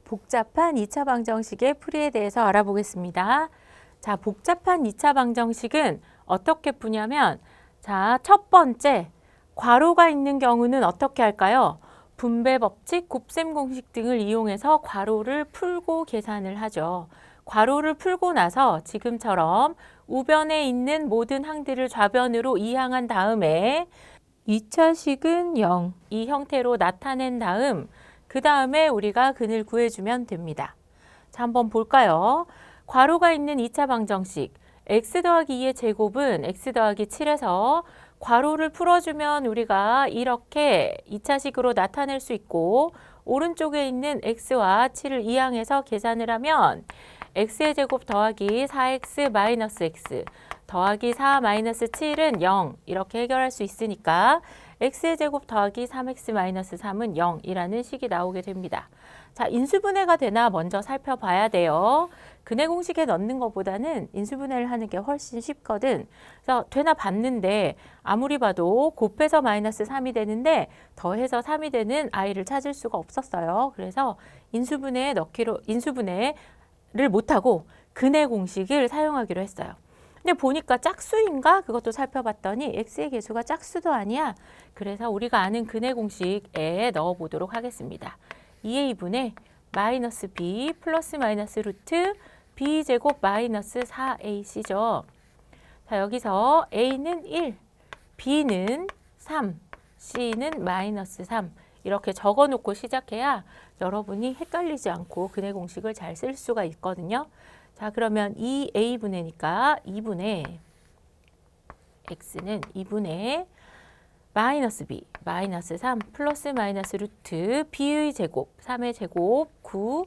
복잡한 2차 방정식의 풀이에 대해서 알아보겠습니다. 자, 복잡한 2차 방정식은 어떻게 푸냐면, 자, 첫 번째, 괄호가 있는 경우는 어떻게 할까요? 분배 법칙, 곱셈 공식 등을 이용해서 괄호를 풀고 계산을 하죠. 괄호를 풀고 나서 지금처럼 우변에 있는 모든 항들을 좌변으로 이항한 다음에 2차식은 0, 이 형태로 나타낸 다음 그 다음에 우리가 근을 구해주면 됩니다. 자, 한번 볼까요? 괄호가 있는 2차 방정식 x 더하기 2의 제곱은 x 더하기 7에서 괄호를 풀어주면 우리가 이렇게 2차식으로 나타낼 수 있고 오른쪽에 있는 x와 7을 이항해서 계산을 하면 x의 제곱 더하기 4x 마이너스 x 더하기 4 마이너스 7은 0 이렇게 해결할 수 있으니까 x의 제곱 더하기 3x 마이너스 3은 0이라는 식이 나오게 됩니다. 자, 인수분해가 되나 먼저 살펴봐야 돼요. 근해 공식에 넣는 것보다는 인수분해를 하는 게 훨씬 쉽거든. 그래서 되나 봤는데 아무리 봐도 곱해서 마이너스 3이 되는데 더해서 3이 되는 i를 찾을 수가 없었어요. 그래서 인수분해를 못하고 근해 공식을 사용하기로 했어요. 근데 보니까 짝수인가? 그것도 살펴봤더니 x의 계수가 짝수도 아니야. 그래서 우리가 아는 근해 공식에 넣어보도록 하겠습니다. 2a분의 마이너스 b 플러스 마이너스 루트 b제곱 마이너스 4ac죠. 자, 여기서 a는 1, b는 3, c는 마이너스 3 이렇게 적어놓고 시작해야 여러분이 헷갈리지 않고 근해 공식을 잘 쓸 수가 있거든요. 자, 그러면 2a분의니까 2분의 x는 2분의 마이너스 b, 마이너스 3 플러스 마이너스 루트 b의 제곱, 3의 제곱 9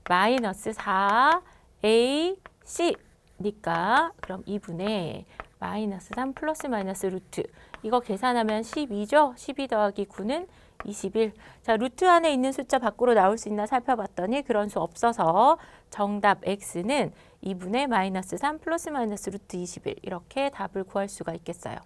마이너스 4a c니까 그럼 2분의 마이너스 3 플러스 마이너스 루트 이거 계산하면 12죠? 12 더하기 9는 21. 자, 루트 안에 있는 숫자 밖으로 나올 수 있나 살펴봤더니 그런 수 없어서 정답 x는 2분의 마이너스 3 플러스 마이너스 루트 21 이렇게 답을 구할 수가 있겠어요.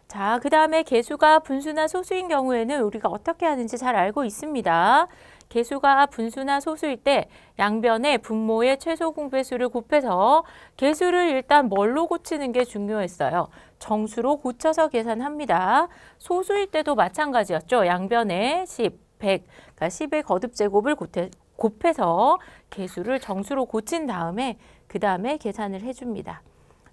자, 그 다음에 개수가 분수나 소수인 경우에는 우리가 어떻게 하는지 잘 알고 있습니다. 개수가 분수나 소수일 때 양변에 분모의 최소 공배수를 곱해서 개수를 일단 뭘로 고치는 게 중요했어요. 정수로 고쳐서 계산합니다. 소수일 때도 마찬가지였죠. 양변에 10, 100, 그러니까 10의 거듭제곱을 곱해서 개수를 정수로 고친 다음에 그 다음에 계산을 해줍니다.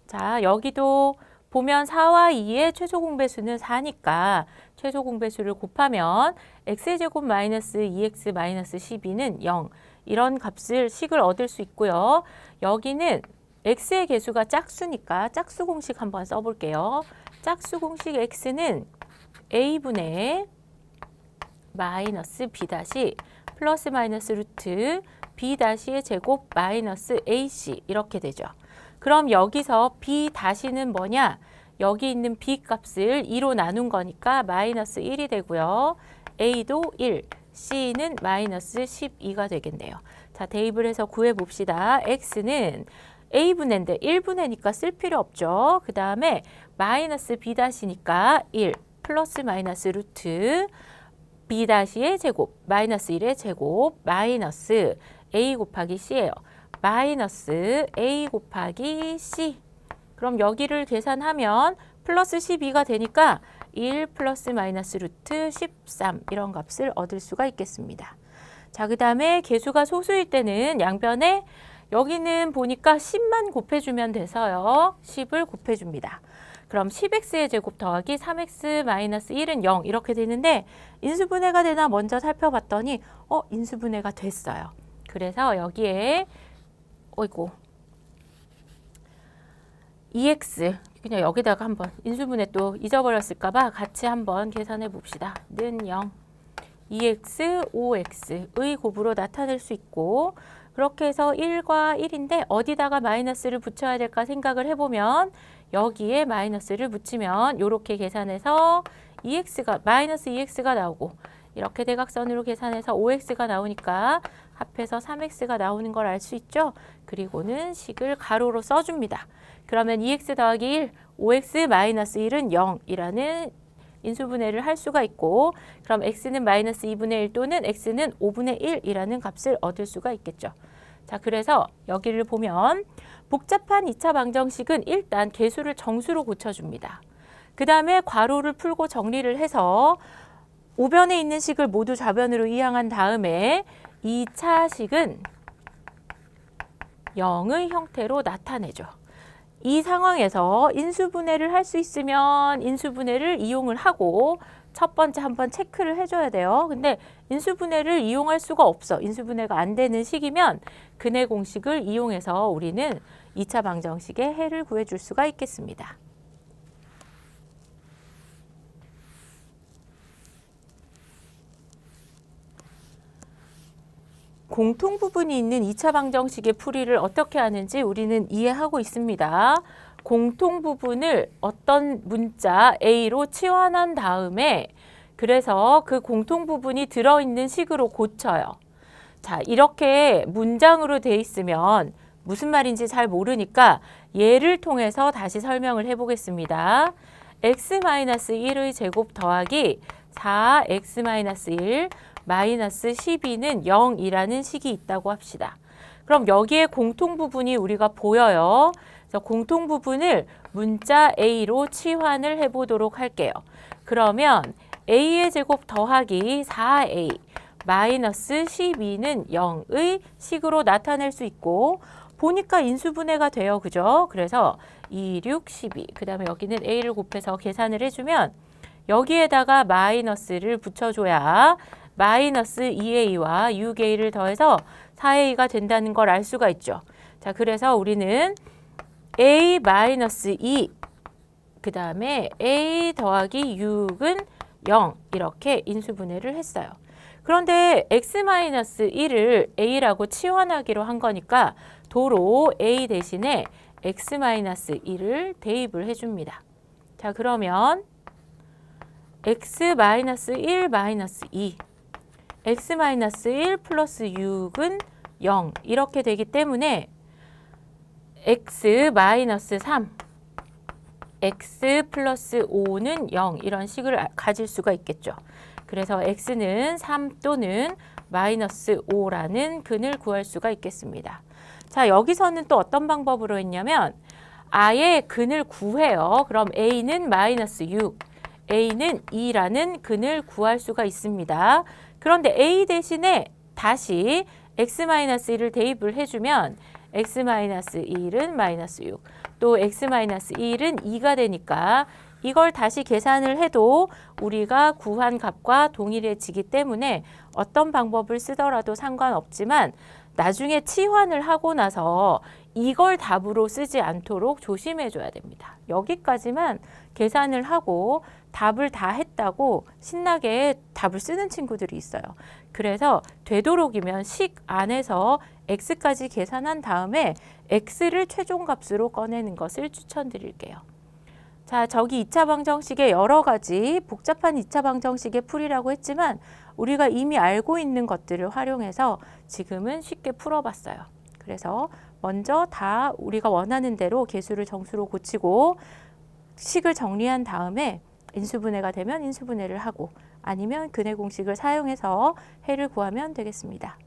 자, 여기도 보면 4와 2의 최소 공배수는 4니까 최소 공배수를 곱하면 x의 제곱 마이너스 2x 마이너스 12는 0 이런 식을 얻을 수 있고요. 여기는 x의 개수가 짝수니까 짝수 공식 한번 써볼게요. 짝수 공식 x는 a분의 마이너스 b 다시 플러스 마이너스 루트 b 다시의 제곱 마이너스 ac 이렇게 되죠. 그럼 여기서 b 다시는 뭐냐? 여기 있는 b 값을 2로 나눈 거니까 마이너스 1이 되고요. a도 1, c는 마이너스 12가 되겠네요. 자, 대입을 해서 구해봅시다. x는 a분의인데 1분의니까 쓸 필요 없죠. 그 다음에 마이너스 b 다시니까 1 플러스 마이너스 루트 b 다시의 제곱 마이너스 1의 제곱 마이너스 a 곱하기 c예요. 마이너스 a 곱하기 c. 그럼 여기를 계산하면 플러스 12가 되니까 1 플러스 마이너스 루트 13 이런 값을 얻을 수가 있겠습니다. 자, 그 다음에 개수가 소수일 때는 양변에 여기는 보니까 10만 곱해주면 돼서요. 10을 곱해줍니다. 그럼 10x의 제곱 더하기 3x 마이너스 1은 0 이렇게 되는데 인수분해가 되나 먼저 살펴봤더니 인수분해가 됐어요. 그래서 여기에 어이구 2x 그냥 여기다가 한번 인수분해 또 잊어버렸을까봐 같이 한번 계산해 봅시다. 는 0 2x, 5x의 곱으로 나타낼 수 있고 그렇게 해서 1과 1인데 어디다가 마이너스를 붙여야 될까 생각을 해보면 여기에 마이너스를 붙이면 이렇게 계산해서 2x가 마이너스 2x가 나오고 이렇게 대각선으로 계산해서 5x가 나오니까 합해서 3x가 나오는 걸 알 수 있죠. 그리고는 식을 가로로 써줍니다. 그러면 2x 더하기 1, 5x 마이너스 1은 0이라는 인수분해를 할 수가 있고 그럼 x는 마이너스 2분의 1 또는 x는 5분의 1이라는 값을 얻을 수가 있겠죠. 자, 그래서 여기를 보면 복잡한 2차 방정식은 일단 계수를 정수로 고쳐줍니다. 그 다음에 괄호를 풀고 정리를 해서 우변에 있는 식을 모두 좌변으로 이항한 다음에 2차식은 0의 형태로 나타내죠. 이 상황에서 인수분해를 할 수 있으면 인수분해를 이용을 하고 첫 번째 한번 체크를 해줘야 돼요. 근데 인수분해를 이용할 수가 없어. 인수분해가 안 되는 식이면 근해 공식을 이용해서 우리는 2차 방정식의 해를 구해줄 수가 있겠습니다. 공통 부분이 있는 2차 방정식의 풀이를 어떻게 하는지 우리는 이해하고 있습니다. 공통 부분을 어떤 문자 A로 치환한 다음에 그래서 그 공통 부분이 들어있는 식으로 고쳐요. 자, 이렇게 문장으로 돼 있으면 무슨 말인지 잘 모르니까 예를 통해서 다시 설명을 해보겠습니다. x-1의 제곱 더하기 4x-1 마이너스 12는 0이라는 식이 있다고 합시다. 그럼 여기에 공통 부분이 우리가 보여요. 그래서 공통 부분을 문자 A로 치환을 해보도록 할게요. 그러면 A의 제곱 더하기 4A 마이너스 12는 0의 식으로 나타낼 수 있고 보니까 인수분해가 돼요. 그죠? 그래서 2, 6, 12 그 다음에 여기는 A를 곱해서 계산을 해주면 여기에다가 마이너스를 붙여줘야 마이너스 2a와 6a를 더해서 4a가 된다는 걸 알 수가 있죠. 자, 그래서 우리는 a 마이너스 2 그 다음에 a 더하기 6은 0 이렇게 인수분해를 했어요. 그런데 x-1을 a라고 치환하기로 한 거니까 도로 a 대신에 x-1을 대입을 해줍니다. 자, 그러면 x-1-2 x-1 플러스 6은 0 이렇게 되기 때문에 x-3 x 플러스 5는 0 이런 식을 가질 수가 있겠죠. 그래서 x는 3 또는 마이너스 5라는 근을 구할 수가 있겠습니다. 자, 여기서는 또 어떤 방법으로 했냐면 아예 근을 구해요. 그럼 a는 마이너스 6 a는 2라는 근을 구할 수가 있습니다. 그런데 a 대신에 다시 x-1을 대입을 해주면 x-1은 마이너스 6, 또 x-1은 2가 되니까 이걸 다시 계산을 해도 우리가 구한 값과 동일해지기 때문에 어떤 방법을 쓰더라도 상관없지만 나중에 치환을 하고 나서 이걸 답으로 쓰지 않도록 조심해 줘야 됩니다. 여기까지만 계산을 하고 답을 다 했다고 신나게 답을 쓰는 친구들이 있어요. 그래서 되도록이면 식 안에서 x까지 계산한 다음에 x를 최종값으로 꺼내는 것을 추천드릴게요. 자, 저기 2차 방정식의 여러 가지 복잡한 2차 방정식의 풀이라고 했지만 우리가 이미 알고 있는 것들을 활용해서 지금은 쉽게 풀어봤어요. 그래서 먼저 다 우리가 원하는 대로 계수를 정수로 고치고 식을 정리한 다음에 인수분해가 되면 인수분해를 하고 아니면 근해 공식을 사용해서 해를 구하면 되겠습니다.